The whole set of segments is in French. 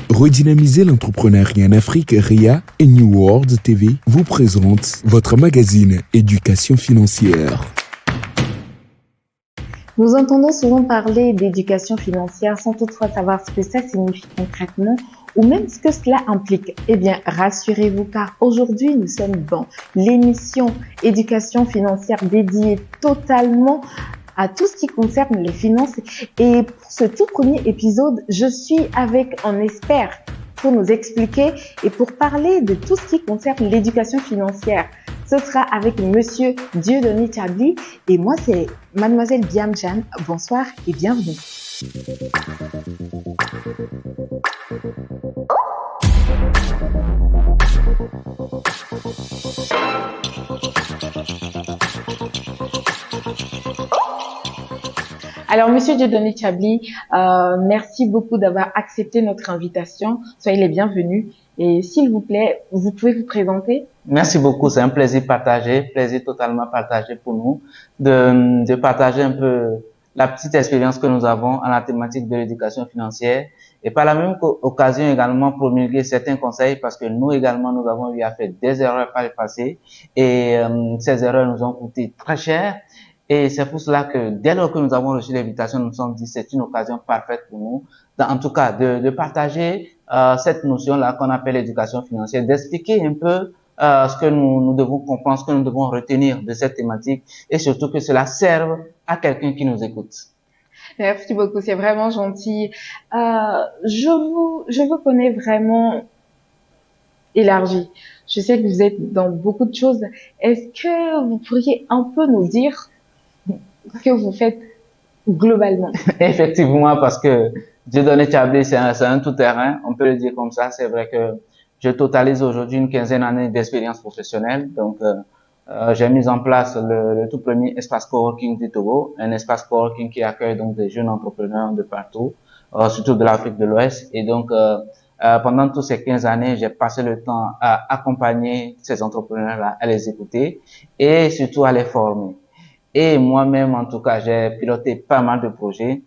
Redynamiser l'entrepreneuriat en Afrique, RIA et New World TV vous présentent votre magazine Éducation financière. Nous entendons souvent parler d'éducation financière sans toutefois savoir ce que ça signifie concrètement ou même ce que cela implique. Eh bien, rassurez-vous car aujourd'hui, nous sommes dans l'émission Éducation financière dédiée totalement à tout ce qui concerne les finances. Et pour ce tout premier épisode, je suis avec un expert pour nous expliquer et pour parler de tout ce qui concerne l'éducation financière. Ce sera avec Monsieur Dieudonné Tchabli et moi c'est Mademoiselle Biam Jan. Bonsoir et bienvenue. Alors, Monsieur Dieudonné Tchabli, merci beaucoup d'avoir accepté notre invitation. Soyez les bienvenus. Et s'il vous plaît, vous pouvez vous présenter? Merci beaucoup, c'est un plaisir totalement partagé pour nous, de partager un peu la petite expérience que nous avons en la thématique de l'éducation financière et par la même occasion également promulguer certains conseils parce que nous également, nous avons eu à faire des erreurs par le passé et ces erreurs nous ont coûté très cher. Et c'est pour cela que dès lors que nous avons reçu l'invitation, nous nous sommes dit c'est une occasion parfaite pour nous, en tout cas de partager cette notion-là qu'on appelle l'éducation financière, d'expliquer un peu ce que nous devons comprendre, ce que nous devons retenir de cette thématique et surtout que cela serve à quelqu'un qui nous écoute. Merci beaucoup, c'est vraiment gentil. Je vous connais vraiment élargi. Je sais que vous êtes dans beaucoup de choses. Est-ce que vous pourriez un peu nous dire ce que vous faites globalement? Effectivement, parce que Dieudonné Tchabli, c'est un tout-terrain, on peut le dire comme ça. C'est vrai que je totalise aujourd'hui une quinzaine d'années d'expérience professionnelle. Donc, j'ai mis en place le tout premier espace coworking du Togo, un espace coworking qui accueille donc des jeunes entrepreneurs de partout, surtout de l'Afrique de l'Ouest. Et donc, pendant toutes ces 15 années, j'ai passé le temps à accompagner ces entrepreneurs-là, à les écouter et surtout à les former. Et moi-même, en tout cas, j'ai piloté pas mal de projets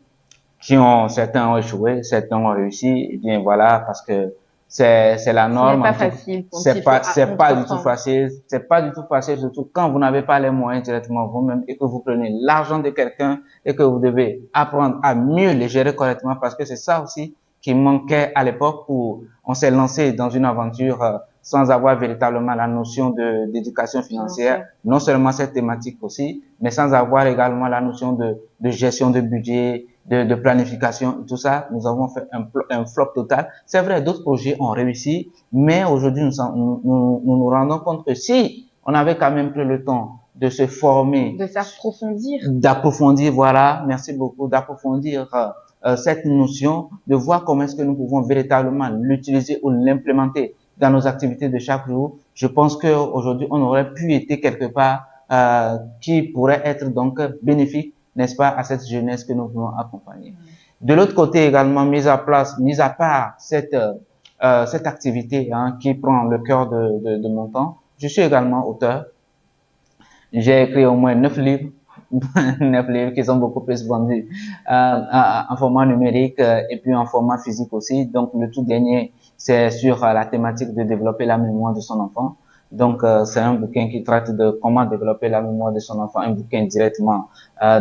certains ont échoué, certains ont réussi. Et bien voilà, parce que c'est la norme. C'est pas facile. C'est pas du tout facile. C'est pas du tout facile, surtout quand vous n'avez pas les moyens directement vous-même et que vous prenez l'argent de quelqu'un et que vous devez apprendre à mieux les gérer correctement parce que c'est ça aussi qui manquait à l'époque où on s'est lancé dans une aventure sans avoir véritablement la notion d'éducation financière, non seulement cette thématique aussi, mais sans avoir également la notion de gestion de budget, de planification, tout ça. Nous avons fait un flop total. C'est vrai, d'autres projets ont réussi, mais aujourd'hui, nous rendons compte que si on avait quand même pris le temps de se former, d'approfondir, voilà, merci beaucoup, d'approfondir cette notion, de voir comment est-ce que nous pouvons véritablement l'utiliser ou l'implémenter dans nos activités de chaque jour. Je pense que aujourd'hui, on aurait pu être quelque part qui pourrait être donc bénéfique, n'est-ce pas, à cette jeunesse que nous voulons accompagner. De l'autre côté également, mis à part cette activité qui prend le cœur de mon temps, je suis également auteur. J'ai écrit au moins 9 livres. 9 livres qui sont beaucoup plus vendus en format numérique et puis en format physique aussi. Donc le tout dernier, c'est sur la thématique de développer la mémoire de son enfant. Donc c'est un bouquin qui traite de comment développer la mémoire de son enfant, un bouquin directement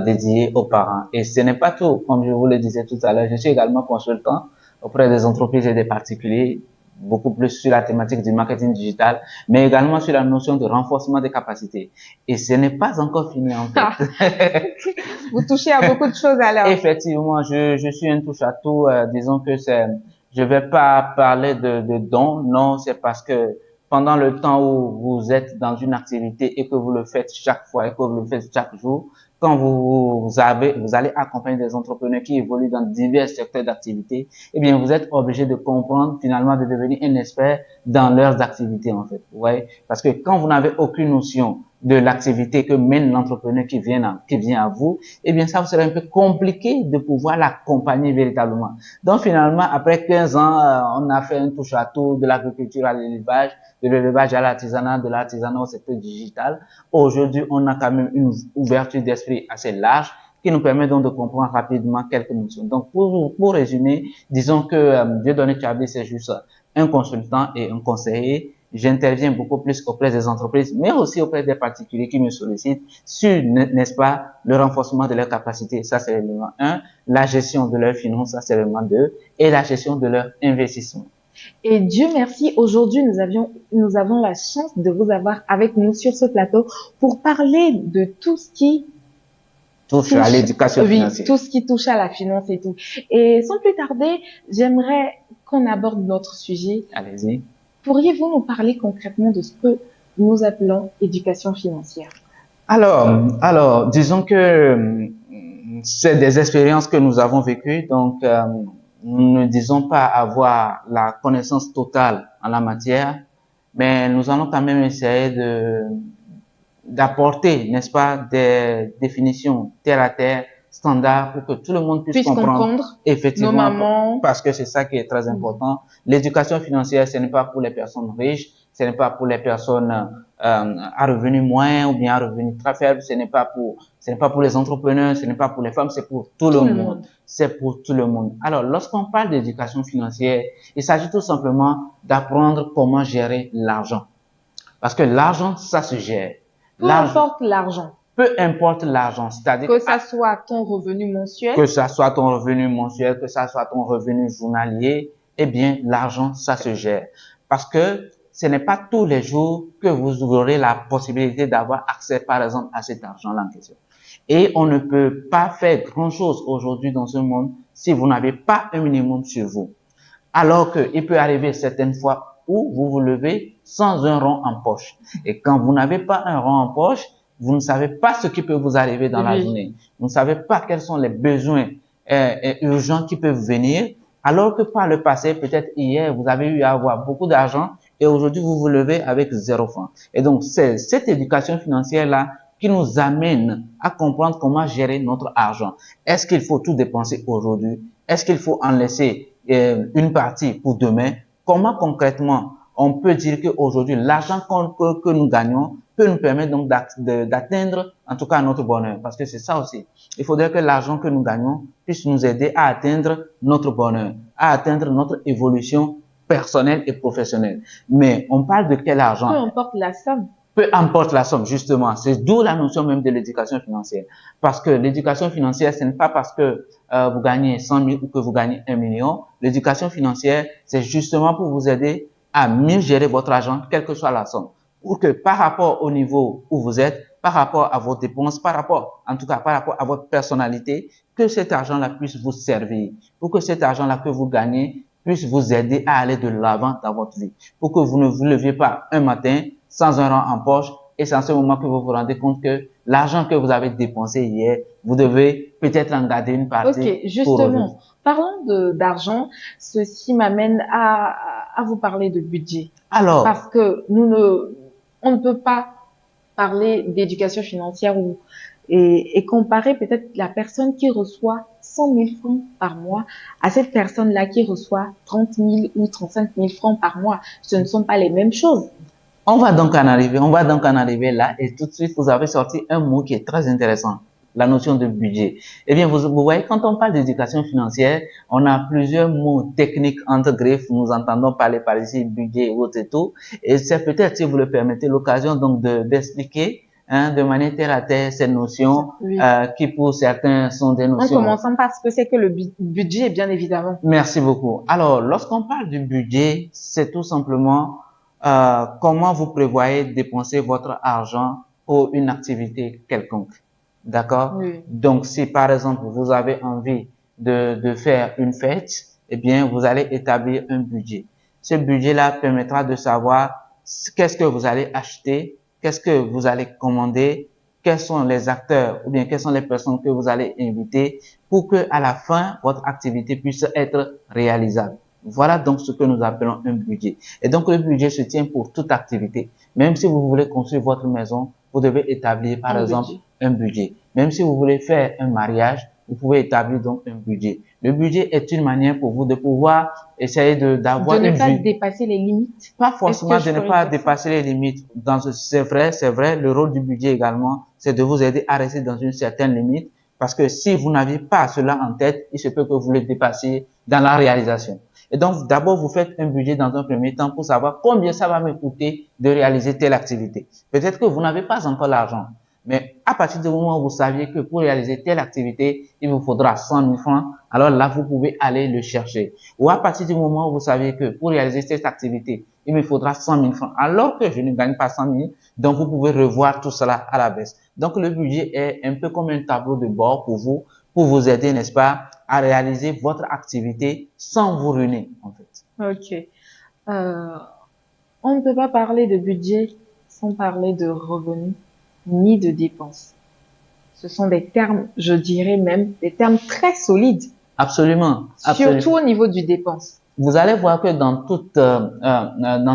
dédié aux parents. Et ce n'est pas tout, comme je vous le disais tout à l'heure, je suis également consultant auprès des entreprises et des particuliers, beaucoup plus sur la thématique du marketing digital, mais également sur la notion de renforcement des capacités. Et ce n'est pas encore fini, en fait. Vous touchez à beaucoup de choses alors. Effectivement, je suis un touche-à-tout. Disons que je vais pas parler de dons, non, c'est parce que pendant le temps où vous êtes dans une activité et que vous le faites chaque fois et que vous le faites chaque jour, quand vous allez accompagner des entrepreneurs qui évoluent dans divers secteurs d'activité, eh bien, vous êtes obligé de comprendre, finalement, de devenir un expert dans leurs activités, en fait. Vous voyez? Parce que quand vous n'avez aucune notion de l'activité que mène l'entrepreneur qui vient à vous, eh bien, ça vous sera un peu compliqué de pouvoir l'accompagner véritablement. Donc, finalement, après 15 ans, on a fait un touche-à-tout de l'agriculture à l'élevage, de l'élevage à l'artisanat, de l'artisanat au secteur digital. Aujourd'hui, on a quand même une ouverture d'esprit assez large qui nous permet donc de comprendre rapidement quelques notions. Donc, pour résumer, disons que Dieudonné Tchabli, c'est juste un consultant et un conseiller. J'interviens beaucoup plus auprès des entreprises, mais aussi auprès des particuliers qui me sollicitent sur, n'est-ce pas, le renforcement de leurs capacités. Ça, c'est l'élément 1. La gestion de leurs finances, ça, c'est l'élément 2. Et la gestion de leur investissement. Et Dieu merci, aujourd'hui, nous avons la chance de vous avoir avec nous sur ce plateau pour parler de tout ce qui touche à l'éducation financière. Oui, tout ce qui touche à la finance et tout. Et sans plus tarder, j'aimerais qu'on aborde notre sujet. Allez-y. Pourriez-vous nous parler concrètement de ce que nous appelons éducation financière? Alors, disons que c'est des expériences que nous avons vécues, donc nous ne disons pas avoir la connaissance totale en la matière, mais nous allons quand même essayer d'apporter, n'est-ce pas, des définitions terre à terre, standards, pour que tout le monde puisse comprendre effectivement, mamans. Parce que c'est ça qui est très important. L'éducation financière, ce n'est pas pour les personnes riches, ce n'est pas pour les personnes à revenus moyens ou bien à revenus très faibles, ce n'est pas pour les entrepreneurs, ce n'est pas pour les femmes, c'est pour tout le monde. C'est pour tout le monde. Alors, lorsqu'on parle d'éducation financière, il s'agit tout simplement d'apprendre comment gérer l'argent. Parce que l'argent, ça se gère. Peu importe l'argent. Peu importe l'argent, c'est-à-dire que ça soit ton revenu mensuel, que ça soit ton revenu mensuel, que ça soit ton revenu journalier, eh bien, l'argent, ça se gère. Parce que ce n'est pas tous les jours que vous aurez la possibilité d'avoir accès, par exemple, à cet argent-là en question. Et on ne peut pas faire grand-chose aujourd'hui dans ce monde si vous n'avez pas un minimum sur vous. Alors qu'il peut arriver certaines fois où vous vous levez sans un rond en poche. Et quand vous n'avez pas un rond en poche, vous ne savez pas ce qui peut vous arriver dans la journée. Vous ne savez pas quels sont les besoins urgents qui peuvent venir. Alors que par le passé, peut-être hier, vous avez eu à avoir beaucoup d'argent et aujourd'hui, vous vous levez avec 0 francs. Et donc, c'est cette éducation financière-là qui nous amène à comprendre comment gérer notre argent. Est-ce qu'il faut tout dépenser aujourd'hui? Est-ce qu'il faut en laisser une partie pour demain? Comment concrètement on peut dire qu'aujourd'hui, l'argent que nous gagnons peut nous permettre donc d'atteindre en tout cas notre bonheur? Parce que c'est ça aussi. Il faudrait que l'argent que nous gagnons puisse nous aider à atteindre notre bonheur, à atteindre notre évolution personnelle et professionnelle. Mais on parle de quel argent? Peu importe la somme. Peu importe la somme, justement. C'est d'où la notion même de l'éducation financière. Parce que l'éducation financière, ce n'est pas parce que vous gagnez 100 000 ou que vous gagnez 1 million. L'éducation financière, c'est justement pour vous aider à mieux gérer votre argent, quelle que soit la somme. Pour que par rapport au niveau où vous êtes, par rapport à vos dépenses, par rapport à votre personnalité, que cet argent-là puisse vous servir. Pour que cet argent-là que vous gagnez puisse vous aider à aller de l'avant dans votre vie. Pour que vous ne vous leviez pas un matin sans un rang en poche et c'est en ce moment que vous vous rendez compte que l'argent que vous avez dépensé hier, vous devez peut-être en garder une partie. Ok, justement, parlons d'argent, ceci m'amène à vous parler de budget. Alors, parce que on ne peut pas parler d'éducation financière et comparer peut-être la personne qui reçoit 100 000 francs par mois à cette personne-là qui reçoit 30 000 ou 35 000 francs par mois. Ce ne sont pas les mêmes choses. On va donc en arriver là et tout de suite vous avez sorti un mot qui est très intéressant, la notion de budget. Eh bien, vous voyez, quand on parle d'éducation financière, on a plusieurs mots techniques entre griffes, nous entendons parler par ici budget et autres et tout, et c'est peut-être, si vous le permettez, l'occasion donc d'expliquer de manière terre à terre ces notions qui pour certains sont des notions. En commençant par ce que c'est que le budget, bien évidemment. Merci beaucoup. Alors, lorsqu'on parle du budget, c'est tout simplement comment vous prévoyez dépenser votre argent pour une activité quelconque. D'accord? Oui. Donc, si par exemple, vous avez envie de faire une fête, eh bien, vous allez établir un budget. Ce budget-là permettra de savoir qu'est-ce que vous allez acheter, qu'est-ce que vous allez commander, quels sont les acteurs ou bien quelles sont les personnes que vous allez inviter pour que à la fin, votre activité puisse être réalisable. Voilà donc ce que nous appelons un budget. Et donc, le budget se tient pour toute activité. Même si vous voulez construire votre maison, vous devez établir, par exemple, un budget. Même si vous voulez faire un mariage, vous pouvez établir donc un budget. Le budget est une manière pour vous de pouvoir essayer d'avoir de ne pas dépasser les limites. Pas forcément de ne pas dépasser les limites. C'est vrai, le rôle du budget également, c'est de vous aider à rester dans une certaine limite. Parce que si vous n'avez pas cela en tête, il se peut que vous le dépassiez dans la réalisation. Et donc, d'abord, vous faites un budget dans un premier temps pour savoir combien ça va me coûter de réaliser telle activité. Peut-être que vous n'avez pas encore l'argent, mais à partir du moment où vous saviez que pour réaliser telle activité, il vous faudra 100 000 francs, alors là, vous pouvez aller le chercher. Ou à partir du moment où vous savez que pour réaliser cette activité, il me faudra 100 000 francs, alors que je ne gagne pas 100 000, donc vous pouvez revoir tout cela à la baisse. Donc, le budget est un peu comme un tableau de bord pour vous aider, n'est-ce pas, à réaliser votre activité sans vous ruiner, en fait. Ok. On ne peut pas parler de budget sans parler de revenus ni de dépenses. Ce sont des termes, je dirais même, des termes très solides. Absolument. Surtout au niveau du dépense. Vous allez voir que dans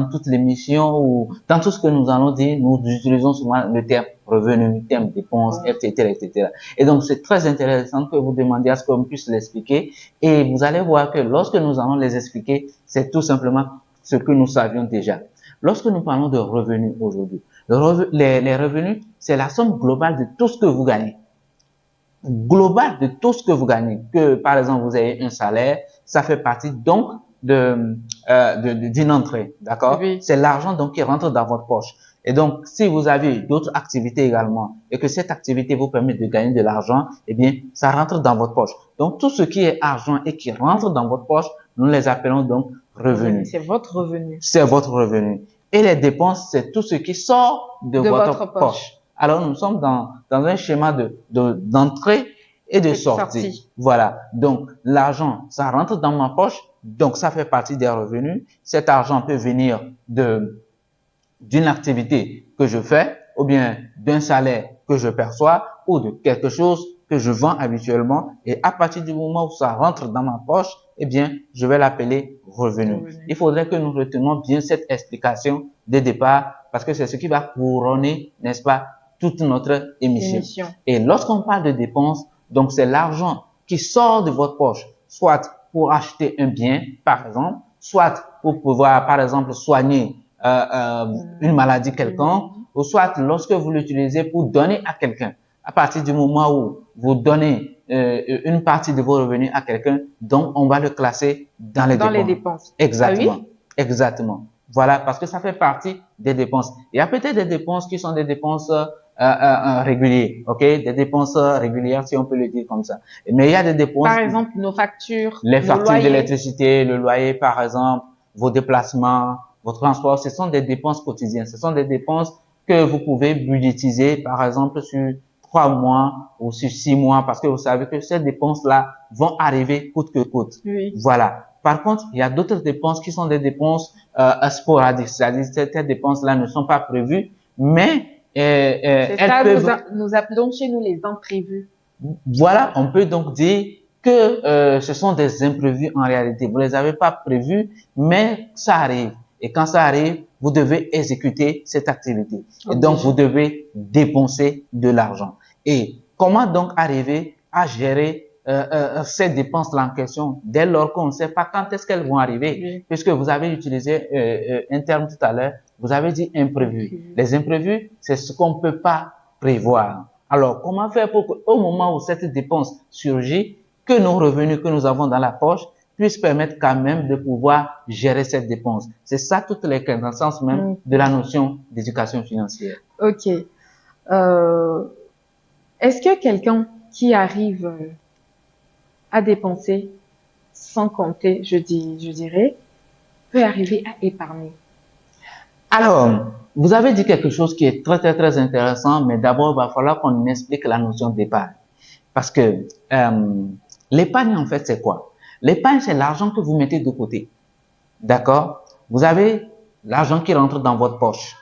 toutes les missions ou dans tout ce que nous allons dire, nous utilisons souvent le terme revenu, le terme dépenses, etc., etc. Et donc, c'est très intéressant que vous demandiez à ce qu'on puisse l'expliquer. Et vous allez voir que lorsque nous allons les expliquer, c'est tout simplement ce que nous savions déjà. Lorsque nous parlons de revenus aujourd'hui, les revenus, c'est la somme globale de tout ce que vous gagnez. Global de tout ce que vous gagnez. Que, par exemple, vous avez un salaire, ça fait partie donc d'une entrée, d'accord? Oui. C'est l'argent donc qui rentre dans votre poche. Et donc, si vous avez d'autres activités également et que cette activité vous permet de gagner de l'argent, eh bien, ça rentre dans votre poche. Donc, tout ce qui est argent et qui rentre dans votre poche, nous les appelons donc revenus. C'est votre revenu. C'est votre revenu. Et les dépenses, c'est tout ce qui sort de votre poche. Alors, nous sommes dans un schéma d'entrée et de sortie. Voilà. Donc, l'argent, ça rentre dans ma poche. Donc, ça fait partie des revenus. Cet argent peut venir d'une activité que je fais, ou bien d'un salaire que je perçois, ou de quelque chose que je vends habituellement. Et à partir du moment où ça rentre dans ma poche, eh bien, je vais l'appeler revenu. Il faudrait que nous retenions bien cette explication de départ, parce que c'est ce qui va couronner, n'est-ce pas, toute notre émission. Et lorsqu'on parle de dépenses, donc c'est l'argent qui sort de votre poche, soit pour acheter un bien, par exemple, soit pour pouvoir, par exemple, soigner une maladie quelconque, ou soit lorsque vous l'utilisez pour donner à quelqu'un. À partir du moment où vous donnez une partie de vos revenus à quelqu'un, donc on va le classer dans les dépenses. Exactement. Ah oui? Exactement. Voilà, parce que ça fait partie des dépenses. Il y a peut-être des dépenses qui sont des dépenses régulières, ok? Des dépenses régulières, si on peut le dire comme ça. Mais il y a des dépenses. Par exemple, nos factures. Les factures d'électricité, le loyer, par exemple, vos déplacements, vos transports, ce sont des dépenses quotidiennes. Ce sont des dépenses que vous pouvez budgétiser, par exemple, sur 3 mois ou sur 6 mois, parce que vous savez que ces dépenses-là vont arriver coûte que coûte. Oui. Voilà. Par contre, il y a d'autres dépenses qui sont des dépenses sporadiques, c'est-à-dire que ces dépenses-là ne sont pas prévues, mais c'est ça, nous appelons chez nous les imprévus. Voilà, on peut donc dire que ce sont des imprévus en réalité. Vous les avez pas prévus, mais ça arrive. Et quand ça arrive, vous devez exécuter cette activité. Et donc, vous devez dépenser de l'argent. Et comment donc arriver à gérer ces dépenses-là en question dès lors qu'on ne sait pas quand est-ce qu'elles vont arriver? Oui. Puisque vous avez utilisé un terme tout à l'heure, vous avez dit imprévu. Les imprévus, c'est ce qu'on ne peut pas prévoir. Alors, comment faire pour qu'au moment où cette dépense surgit, que nos revenus que nous avons dans la poche puissent permettre quand même de pouvoir gérer cette dépense? C'est ça toutes les quintessences même de la notion d'éducation financière. Ok. Est-ce que quelqu'un qui arrive à dépenser sans compter, je dirais, peut arriver à épargner? Alors, vous avez dit quelque chose qui est très, très, très intéressant, mais d'abord, il va falloir qu'on explique la notion d'épargne. Parce que l'épargne, en fait, c'est quoi? L'épargne, c'est l'argent que vous mettez de côté. D'accord? Vous avez l'argent qui rentre dans votre poche.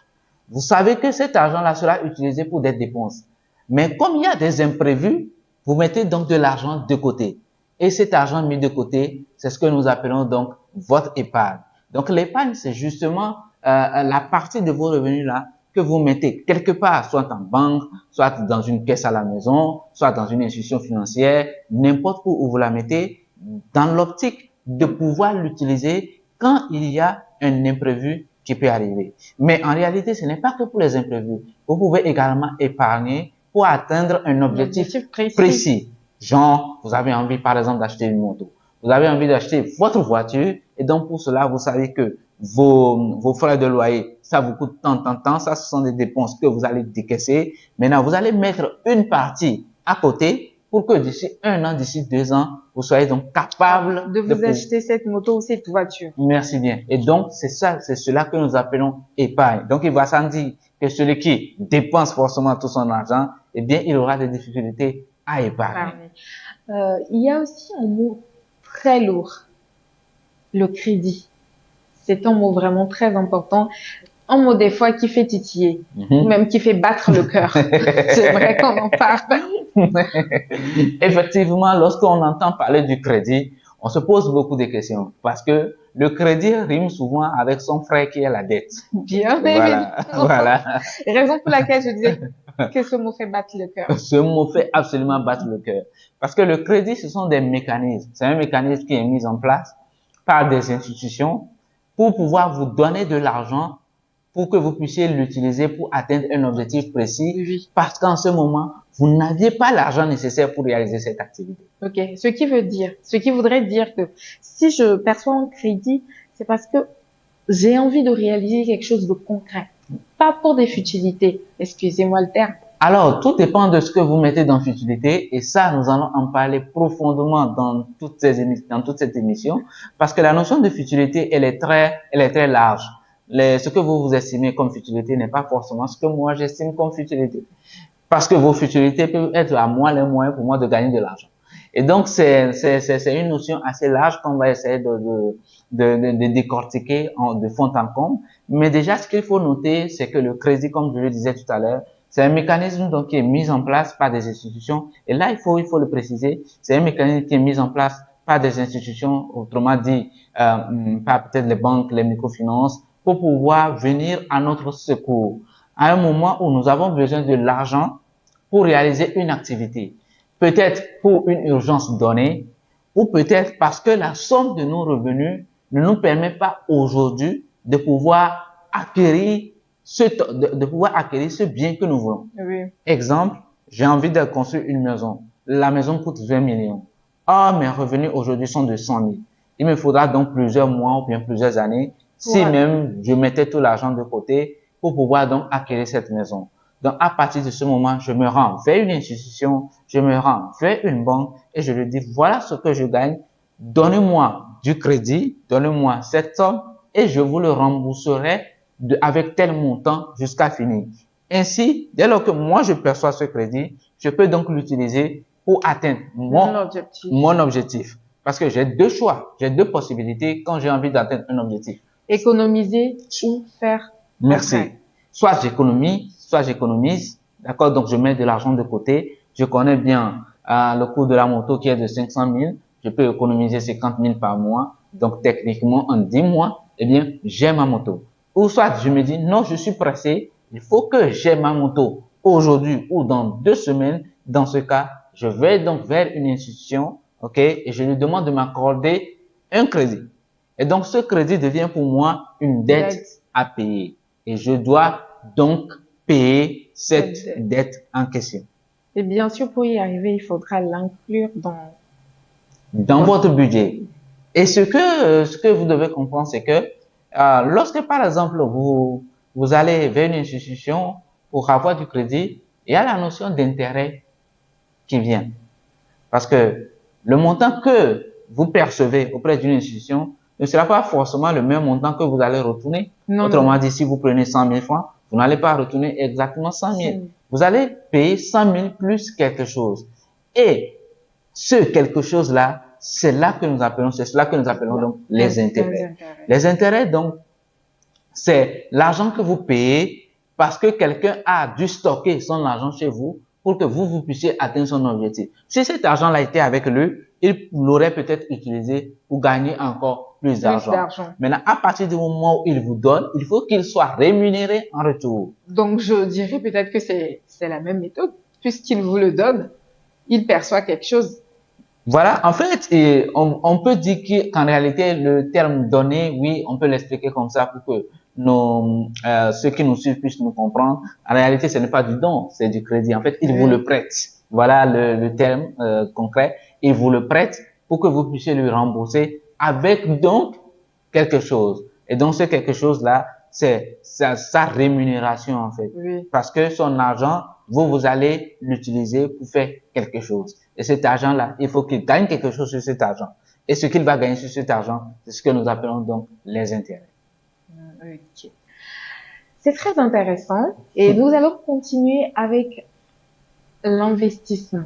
Vous savez que cet argent-là sera utilisé pour des dépenses. Mais comme il y a des imprévus, vous mettez donc de l'argent de côté. Et cet argent mis de côté, c'est ce que nous appelons donc votre épargne. Donc l'épargne, c'est justement la partie de vos revenus là que vous mettez quelque part, soit en banque, soit dans une caisse à la maison, soit dans une institution financière, n'importe où vous la mettez, dans l'optique de pouvoir l'utiliser quand il y a un imprévu qui peut arriver. Mais en réalité, ce n'est pas que pour les imprévus. Vous pouvez également épargner pour atteindre un objectif précis. Genre, vous avez envie, par exemple, d'acheter une moto. Vous avez envie d'acheter votre voiture et donc pour cela, vous savez que vos frais de loyer, ça vous coûte tant. Ça, ce sont des dépenses que vous allez décaisser. Maintenant, vous allez mettre une partie à côté pour que d'ici 1 an, d'ici 2 ans, vous soyez donc capable de vous acheter cette moto ou cette voiture. Merci bien. Et donc, c'est cela que nous appelons épargne. Donc, il va sans dire que celui qui dépense forcément tout son argent, eh bien, il aura des difficultés à épargner. Il y a aussi un mot très lourd, le crédit. C'est un mot vraiment très important. Un mot des fois qui fait titiller, ou même qui fait battre le cœur. C'est vrai qu'on en parle. Effectivement, lorsqu'on entend parler du crédit, on se pose beaucoup de questions parce que le crédit rime souvent avec son frère qui est la dette. Bien, voilà. Raison pour laquelle je disais que ce mot fait battre le cœur. Ce mot fait absolument battre le cœur. Parce que le crédit, ce sont des mécanismes. C'est un mécanisme qui est mis en place par des institutions pour pouvoir vous donner de l'argent pour que vous puissiez l'utiliser pour atteindre un objectif précis. Oui. Parce qu'en ce moment, vous n'aviez pas l'argent nécessaire pour réaliser cette activité. Ok. Ce qui voudrait dire que si je perçois un crédit, c'est parce que j'ai envie de réaliser quelque chose de concret. Pas pour des futilités. Excusez-moi le terme. Alors, tout dépend de ce que vous mettez dans futilité et ça, nous allons en parler profondément dans toute cette émission parce que la notion de futilité, elle est très large. Ce que vous estimez comme futilité n'est pas forcément ce que moi j'estime comme futilité. Parce que vos futilités peuvent être à moi les moyens pour moi de gagner de l'argent. Et donc, c'est une notion assez large qu'on va essayer de décortiquer de fond en comble. Mais déjà, ce qu'il faut noter, c'est que le crédit, comme je le disais tout à l'heure, c'est un mécanisme donc qui est mis en place par des institutions. Et là, il faut le préciser, c'est un mécanisme qui est mis en place par des institutions, autrement dit, par peut-être les banques, les microfinances, pour pouvoir venir à notre secours à un moment où nous avons besoin de l'argent pour réaliser une activité. Peut-être pour une urgence donnée, ou peut-être parce que la somme de nos revenus ne nous permet pas aujourd'hui de pouvoir acquérir ce bien que nous voulons. Oui. Exemple, j'ai envie de construire une maison. La maison coûte 20 millions. Or, mes revenus aujourd'hui sont de 100 000. Il me faudra donc plusieurs mois ou bien plusieurs années, si même je mettais tout l'argent de côté pour pouvoir donc acquérir cette maison. Donc, à partir de ce moment, je me rends vers une institution, je me rends vers une banque et je lui dis, voilà ce que je gagne. Donnez-moi du crédit, donnez-moi cette somme et je vous le rembourserai avec tel montant jusqu'à finir. Ainsi, dès lors que moi je perçois ce crédit, je peux donc l'utiliser pour atteindre mon objectif. Parce que j'ai deux choix, j'ai deux possibilités quand j'ai envie d'atteindre un objectif. Économiser ou faire. Merci. Soit j'économise, d'accord, donc je mets de l'argent de côté. Je connais bien le coût de la moto qui est de 500 000. Je peux économiser 50 000 par mois. Donc techniquement, en 10 mois, eh bien, j'ai ma moto. Ou soit je me dis, non, je suis pressé, il faut que j'ai ma moto aujourd'hui ou dans 2 semaines. Dans ce cas, je vais donc vers une institution, ok, et je lui demande de m'accorder un crédit. Et donc, ce crédit devient pour moi une dette à payer. Et je dois donc payer cette dette en question. Et bien sûr, pour y arriver, il faudra l'inclure dans votre budget. Et ce que vous devez comprendre, c'est que lorsque, par exemple, vous allez vers une institution pour avoir du crédit, il y a la notion d'intérêt qui vient. Parce que le montant que vous percevez auprès d'une institution ne sera pas forcément le même montant que vous allez retourner. Autrement dit, si vous prenez 100 000 francs, vous n'allez pas retourner exactement 100 000. Vous allez payer 100 000 plus quelque chose. Et ce quelque chose-là, c'est cela que nous appelons donc les intérêts. Les intérêts, donc, c'est l'argent que vous payez parce que quelqu'un a dû stocker son argent chez vous pour que vous puissiez atteindre son objectif. Si cet argent-là était avec lui, il l'aurait peut-être utilisé pour gagner encore plus d'argent. Maintenant, à partir du moment où il vous donne, il faut qu'il soit rémunéré en retour. Donc, je dirais peut-être que c'est la même méthode. Puisqu'il vous le donne, il perçoit quelque chose. Voilà, en fait, on peut dire qu'en réalité, le terme donner, oui, on peut l'expliquer comme ça pour que ceux qui nous suivent puissent nous comprendre. En réalité, ce n'est pas du don, c'est du crédit. En fait, ils vous le prêtent. Voilà le terme concret. Ils vous le prêtent pour que vous puissiez lui rembourser avec donc quelque chose. Et donc, ce quelque chose-là, c'est sa rémunération, en fait. Oui. Parce que son argent, vous allez l'utiliser pour faire quelque chose. Et cet argent-là, il faut qu'il gagne quelque chose sur cet argent. Et ce qu'il va gagner sur cet argent, c'est ce que nous appelons donc les intérêts. Ok. C'est très intéressant. Et nous allons continuer avec l'investissement.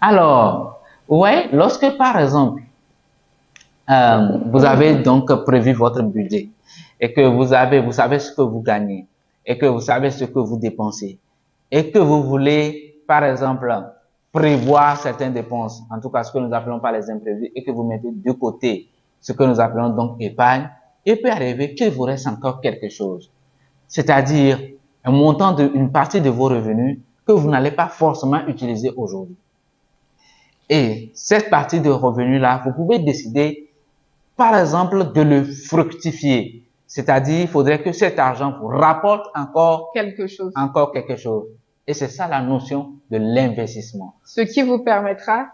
Alors, ouais, lorsque par exemple, vous avez donc prévu votre budget et que vous savez ce que vous gagnez et que vous savez ce que vous dépensez et que vous voulez, par exemple, prévoir certaines dépenses, en tout cas ce que nous appelons par les imprévus, et que vous mettez de côté ce que nous appelons donc épargne, il peut arriver qu'il vous reste encore quelque chose. C'est-à-dire un montant une partie de vos revenus que vous n'allez pas forcément utiliser aujourd'hui. Et cette partie de revenus-là, vous pouvez décider, par exemple, de le fructifier. C'est-à-dire, il faudrait que cet argent vous rapporte encore quelque chose. Et c'est ça la notion de l'investissement. Ce qui vous permettra,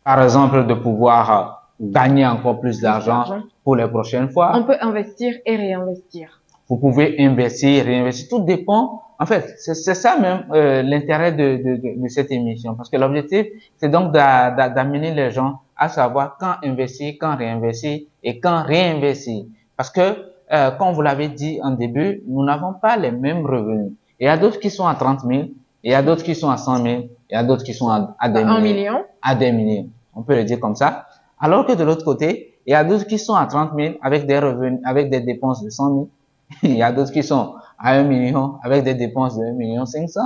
par exemple, de pouvoir gagner encore plus d'argent pour les prochaines fois. On peut investir et réinvestir. Vous pouvez investir, réinvestir. Tout dépend. En fait, c'est ça même l'intérêt de cette émission. Parce que l'objectif, c'est donc d'amener les gens à savoir quand investir, quand réinvestir et quand réinvestir. Parce que, comme vous l'avez dit en début, nous n'avons pas les mêmes revenus. Il y a d'autres qui sont à 30 000, il y a d'autres qui sont à 100 000, il y a d'autres qui sont à des millions. À des millions. On peut le dire comme ça. Alors que de l'autre côté, il y a d'autres qui sont à 30 000 avec des revenus, avec des dépenses de 100 000. Il y a d'autres qui sont à 1 million avec des dépenses de 1 million 500.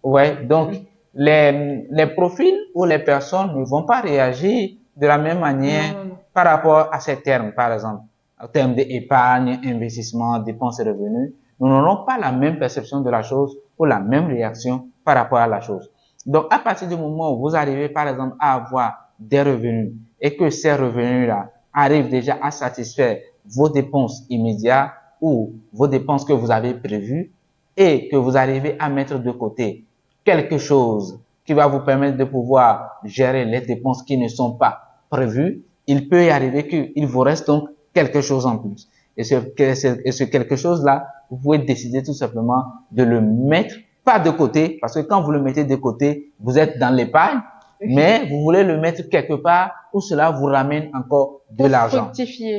Ouais. Donc, les profils ou les personnes ne vont pas réagir de la même manière par rapport à ces termes, par exemple. En termes d'épargne, investissement, dépenses et revenus, nous n'aurons pas la même perception de la chose ou la même réaction par rapport à la chose. Donc, à partir du moment où vous arrivez, par exemple, à avoir des revenus et que ces revenus-là arrivent déjà à satisfaire vos dépenses immédiates ou vos dépenses que vous avez prévues et que vous arrivez à mettre de côté quelque chose qui va vous permettre de pouvoir gérer les dépenses qui ne sont pas prévues, il peut y arriver qu'il vous reste donc quelque chose en plus. Et ce quelque chose-là, vous pouvez décider tout simplement de le mettre pas de côté, parce que quand vous le mettez de côté, vous êtes dans l'épargne, mais vous voulez le mettre quelque part où cela vous ramène encore de l'argent.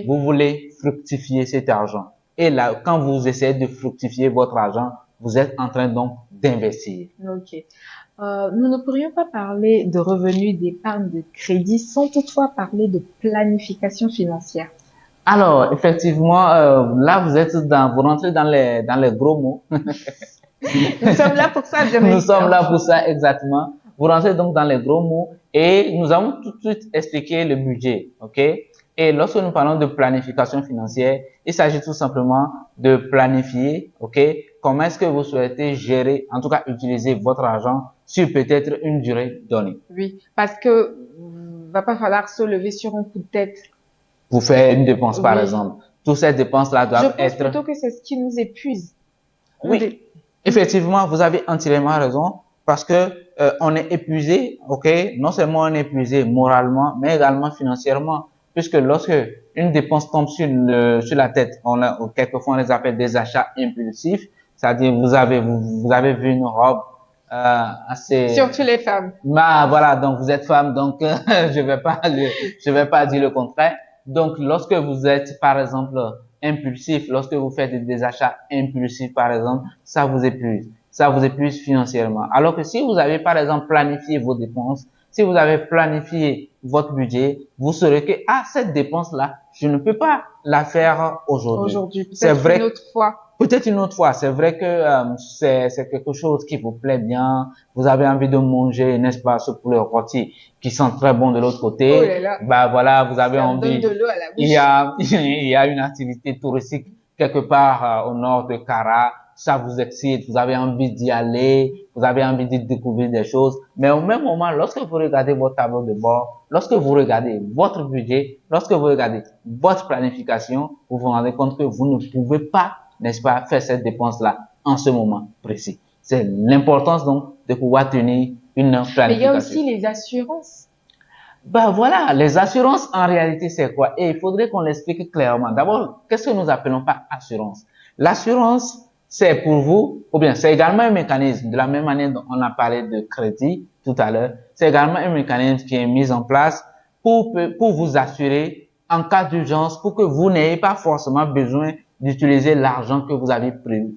Vous voulez fructifier cet argent. Et là, quand vous essayez de fructifier votre argent, vous êtes en train donc d'investir. Ok. Nous ne pourrions pas parler de revenus, d'épargne, de crédit sans toutefois parler de planification financière. Alors, effectivement, là, vous rentrez dans les gros mots. Nous sommes là pour ça, Nous sommes là pour ça, exactement. Vous rentrez donc dans les gros mots et nous avons tout de suite expliqué le budget, ok? Et lorsque nous parlons de planification financière, il s'agit tout simplement de planifier, ok? Comment est-ce que vous souhaitez gérer, en tout cas utiliser votre argent sur peut-être une durée donnée. Oui, parce que va pas falloir se lever sur un coup de tête. Pour faire une dépense, par exemple. Toutes ces dépenses-là doivent être... Je pense plutôt que c'est ce qui nous épuise. Oui, effectivement, vous avez entièrement raison, parce que on est épuisé, ok? Non seulement on est épuisé moralement, mais également financièrement, puisque lorsque une dépense tombe sur la tête, quelquefois on les appelle des achats impulsifs, c'est-à-dire vous avez vu une robe assez... Surtout les femmes. Voilà, donc vous êtes femme, donc je vais pas dire le contraire. Donc, lorsque vous êtes, par exemple, impulsif, lorsque vous faites des achats impulsifs, par exemple, ça vous épuise financièrement. Alors que si vous avez, par exemple, planifié vos dépenses, si vous avez planifié votre budget, vous saurez que, cette dépense-là, je ne peux pas la faire aujourd'hui. Peut-être une autre fois. Peut-être une autre fois. C'est vrai que c'est quelque chose qui vous plaît bien. Vous avez envie de manger, n'est-ce pas, ce poulet rôti qui sent très bon de l'autre côté. Oh là là. Voilà, vous avez envie. Ça donne de l'eau à la bouche. Il y a une activité touristique quelque part au nord de Kara. ça vous excite, vous avez envie d'y aller, vous avez envie de découvrir des choses. Mais au même moment, lorsque vous regardez votre tableau de bord, lorsque vous regardez votre budget, lorsque vous regardez votre planification, vous vous rendez compte que vous ne pouvez pas, n'est-ce pas, faire cette dépense-là en ce moment précis. C'est l'importance donc de pouvoir tenir une planification. Mais il y a aussi les assurances. Ben voilà, les assurances en réalité c'est quoi? Et il faudrait qu'on l'explique clairement. D'abord, qu'est-ce que nous appelons par assurance? L'assurance, c'est pour vous, ou bien c'est également un mécanisme, de la même manière dont on a parlé de crédit tout à l'heure, c'est également un mécanisme qui est mis en place pour vous assurer en cas d'urgence, pour que vous n'ayez pas forcément besoin d'utiliser l'argent que vous avez prévu,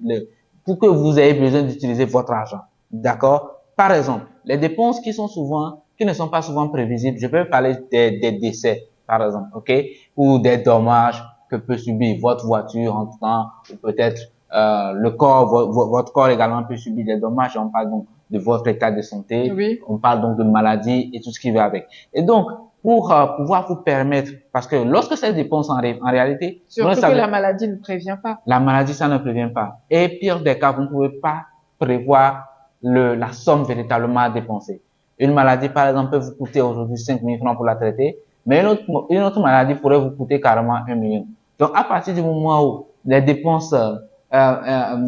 pour que vous ayez besoin d'utiliser votre argent. D'accord? Par exemple, les dépenses qui ne sont pas souvent prévisibles, je peux parler des décès, par exemple, ok? Ou des dommages que peut subir votre voiture en temps, ou peut-être votre corps également peut subir des dommages. On parle donc de votre état de santé, oui. On parle donc de maladie et tout ce qui va avec. Et donc, pour pouvoir vous permettre, parce que lorsque ces dépenses arrivent, en réalité, surtout que la maladie ne prévient pas. La maladie, ça ne prévient pas. Et pire des cas, vous ne pouvez pas prévoir la somme véritablement à dépenser. Une maladie, par exemple, peut vous coûter aujourd'hui 5 000 francs pour la traiter, mais une autre maladie pourrait vous coûter carrément 1 million. Donc, à partir du moment où les dépenses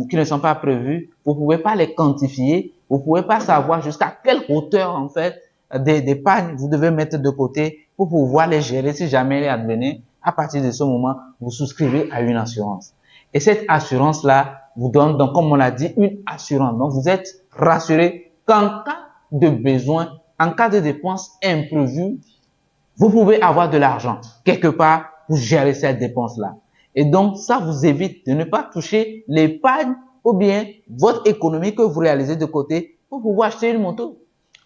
qui ne sont pas prévues, vous pouvez pas les quantifier, vous pouvez pas savoir jusqu'à quelle hauteur, en fait, d'épargne vous devez mettre de côté pour pouvoir les gérer si jamais il advenait. À partir de ce moment, vous souscrivez à une assurance. Et cette assurance-là vous donne, donc, comme on l'a dit, une assurance. Donc, vous êtes rassuré qu'en cas de besoin, en cas de dépenses imprévues, vous pouvez avoir de l'argent quelque part pour gérer cette dépense-là. Et donc, ça vous évite de ne pas toucher l'épargne ou bien votre économie que vous réalisez de côté pour pouvoir acheter une moto.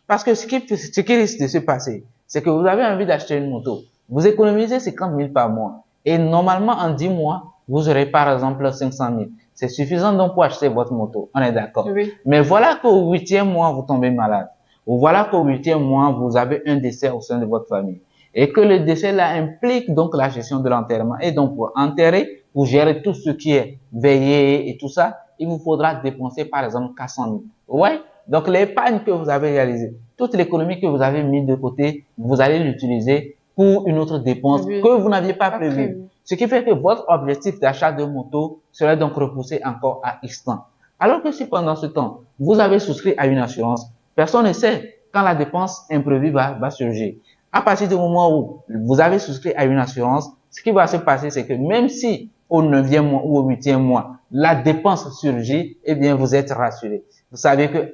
Parce que ce qui risque de se passer, c'est que vous avez envie d'acheter une moto. Vous économisez 50 000 par mois. Et normalement, en 10 mois, vous aurez par exemple 500 000. C'est suffisant donc pour acheter votre moto. On est d'accord. Oui. Mais voilà qu'au 8e mois, vous tombez malade. Ou voilà qu'au 8e mois, vous avez un décès au sein de votre famille. Et que le décès là implique donc la gestion de l'enterrement. Et donc pour enterrer, pour gérer tout ce qui est veillé et tout ça, il vous faudra dépenser par exemple 400 000. Ouais. Donc l'épargne que vous avez réalisée, toute l'économie que vous avez mis de côté, vous allez l'utiliser pour une autre dépense que vous n'aviez pas prévue. Ce qui fait que votre objectif d'achat de moto serait donc repoussé encore à X temps. Alors que si pendant ce temps, vous avez souscrit à une assurance, personne ne sait quand la dépense imprévue va surgir. À partir du moment où vous avez souscrit à une assurance, ce qui va se passer, c'est que même si au 9e mois ou au 8e mois, la dépense surgit, eh bien, vous êtes rassuré. Vous savez que,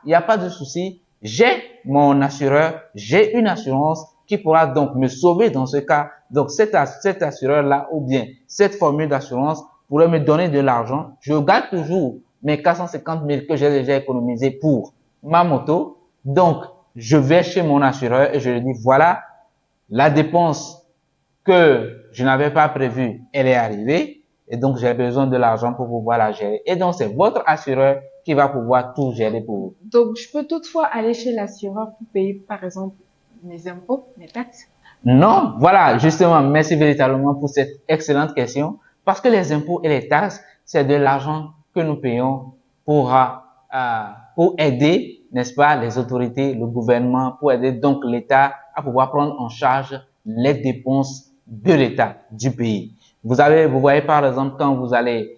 il n'y a pas de souci, j'ai mon assureur, j'ai une assurance qui pourra donc me sauver dans ce cas. Donc, cet assureur-là, ou bien cette formule d'assurance pourrait me donner de l'argent. Je garde toujours mes 450 000 que j'ai déjà économisé pour ma moto. Donc, je vais chez mon assureur et je lui dis, voilà, la dépense que je n'avais pas prévue, elle est arrivée. Et donc, j'ai besoin de l'argent pour pouvoir la gérer. Et donc, c'est votre assureur qui va pouvoir tout gérer pour vous. Donc, je peux toutefois aller chez l'assureur pour payer, par exemple, mes impôts, mes taxes? Non, voilà, justement, merci véritablement pour cette excellente question. Parce que les impôts et les taxes, c'est de l'argent que nous payons pour aider, n'est-ce pas, les autorités, le gouvernement, pour aider donc l'État à pouvoir prendre en charge les dépenses de l'État, du pays. Vous voyez par exemple, quand vous allez,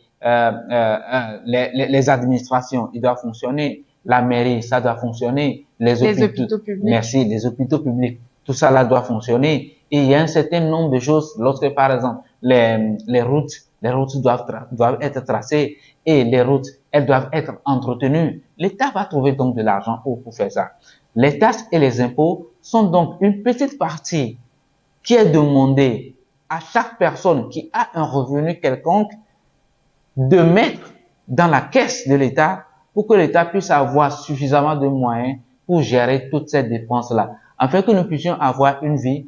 les administrations, ils doivent fonctionner. La mairie, ça doit fonctionner. Les hôpitaux publics. Merci, les hôpitaux publics. Tout ça là doit fonctionner. Et il y a un certain nombre de choses lorsque, par exemple, les routes doivent être tracées et les routes, elles doivent être entretenues. L'État va trouver donc de l'argent pour faire ça. Les taxes et les impôts sont donc une petite partie qui est demandée à chaque personne qui a un revenu quelconque de mettre dans la caisse de l'État pour que l'État puisse avoir suffisamment de moyens pour gérer toutes ces dépenses-là, afin que nous puissions avoir une vie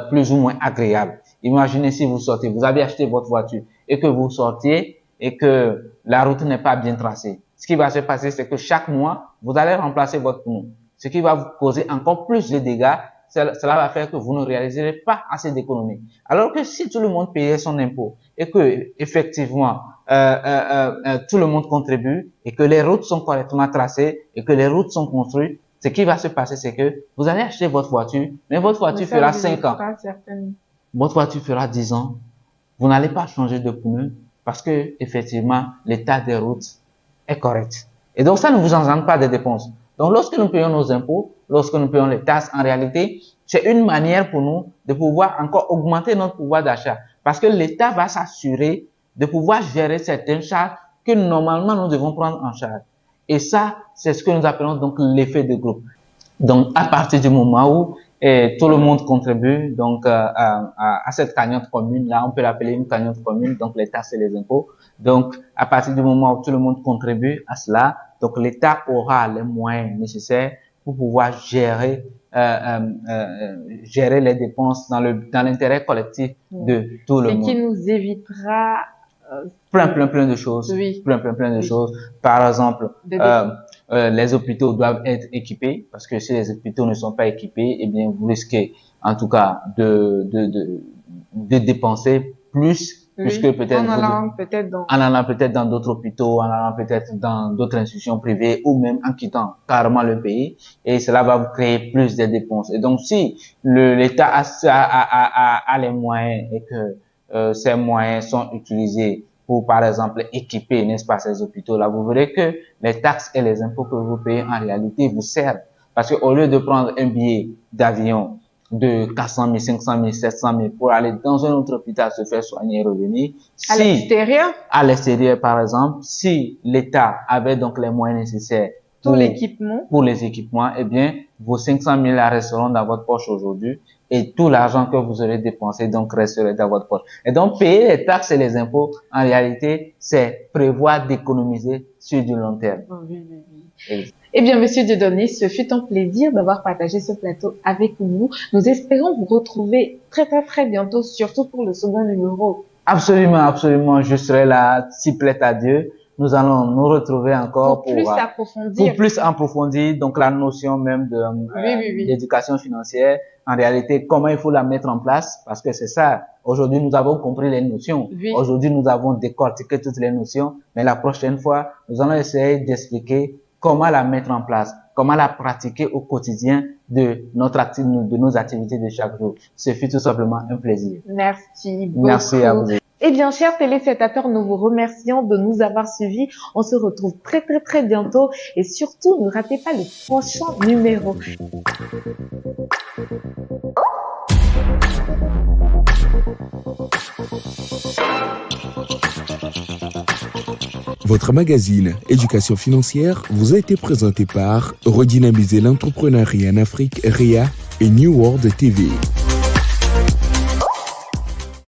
plus ou moins agréable. Imaginez si vous sortez, vous avez acheté votre voiture et que vous sortiez et que la route n'est pas bien tracée. Ce qui va se passer, c'est que chaque mois, vous allez remplacer votre pneu. Ce qui va vous causer encore plus de dégâts cela va faire que vous ne réaliserez pas assez d'économies. Alors que si tout le monde payait son impôt et que effectivement tout le monde contribue et que les routes sont correctement tracées et que les routes sont construites, ce qui va se passer, c'est que vous allez acheter votre voiture, mais votre voiture fera 5 ans. Votre voiture fera 10 ans. Vous n'allez pas changer de pneu parce que effectivement l'état des routes est correct. Et donc ça ne vous engendre pas des dépenses. Donc lorsque nous payons nos impôts, lorsque nous payons les taxes, en réalité, c'est une manière pour nous de pouvoir encore augmenter notre pouvoir d'achat. Parce que l'État va s'assurer de pouvoir gérer certaines charges que normalement nous devons prendre en charge. Et ça, c'est ce que nous appelons donc l'effet de groupe. Donc à partir du moment où tout le monde contribue donc à cette cagnotte commune, là on peut l'appeler une cagnotte commune, donc les taxes et les impôts. Donc à partir du moment où tout le monde contribue à cela, donc l'État aura les moyens nécessaires pour pouvoir gérer les dépenses dans l'intérêt collectif de tout le monde. Et qui nous évitera plein de choses. Oui. Plein de choses. Par exemple, les hôpitaux doivent être équipés parce que si les hôpitaux ne sont pas équipés, eh bien vous risquez en tout cas de dépenser plus. Oui, puisque peut-être en allant peut-être dans d'autres hôpitaux, en allant peut-être dans d'autres institutions privées ou même en quittant carrément le pays, et cela va vous créer plus de dépenses. Et donc si l'État a les moyens et que ces moyens sont utilisés pour par exemple équiper, n'est-ce pas, ces hôpitaux-là, vous verrez que les taxes et les impôts que vous payez en réalité vous servent. Parce que au lieu de prendre un billet d'avion de 400 000, 500 000, 700 000 pour aller dans un autre hôpital se faire soigner et revenir. À l'extérieur? À l'extérieur, par exemple, si l'État avait donc les moyens nécessaires pour l'équipement, eh bien, vos 500 000 resteront dans votre poche aujourd'hui et tout l'argent que vous aurez dépensé donc resterait dans votre poche. Et donc, payer les taxes et les impôts, en réalité, c'est prévoir d'économiser sur du long terme. Oui. Eh bien, Monsieur Dieudonné, ce fut un plaisir d'avoir partagé ce plateau avec nous. Nous espérons vous retrouver très bientôt, surtout pour le second numéro. Absolument. Je serai là, si plaît à Dieu. Nous allons nous retrouver encore pour plus approfondir donc la notion même de d'éducation financière. En réalité, comment il faut la mettre en place, parce que c'est ça. Aujourd'hui, nous avons compris les notions. Oui. Aujourd'hui, nous avons décortiqué toutes les notions. Mais la prochaine fois, nous allons essayer d'expliquer comment la mettre en place, comment la pratiquer au quotidien de nos activités de chaque jour. Ce fut tout simplement un plaisir. Merci beaucoup. Merci à vous. Eh bien, chers téléspectateurs, nous vous remercions de nous avoir suivis. On se retrouve très bientôt et surtout, ne ratez pas le prochain numéro. Votre magazine Éducation financière vous a été présenté par Redynamiser l'entrepreneuriat en Afrique, RIA et New World TV.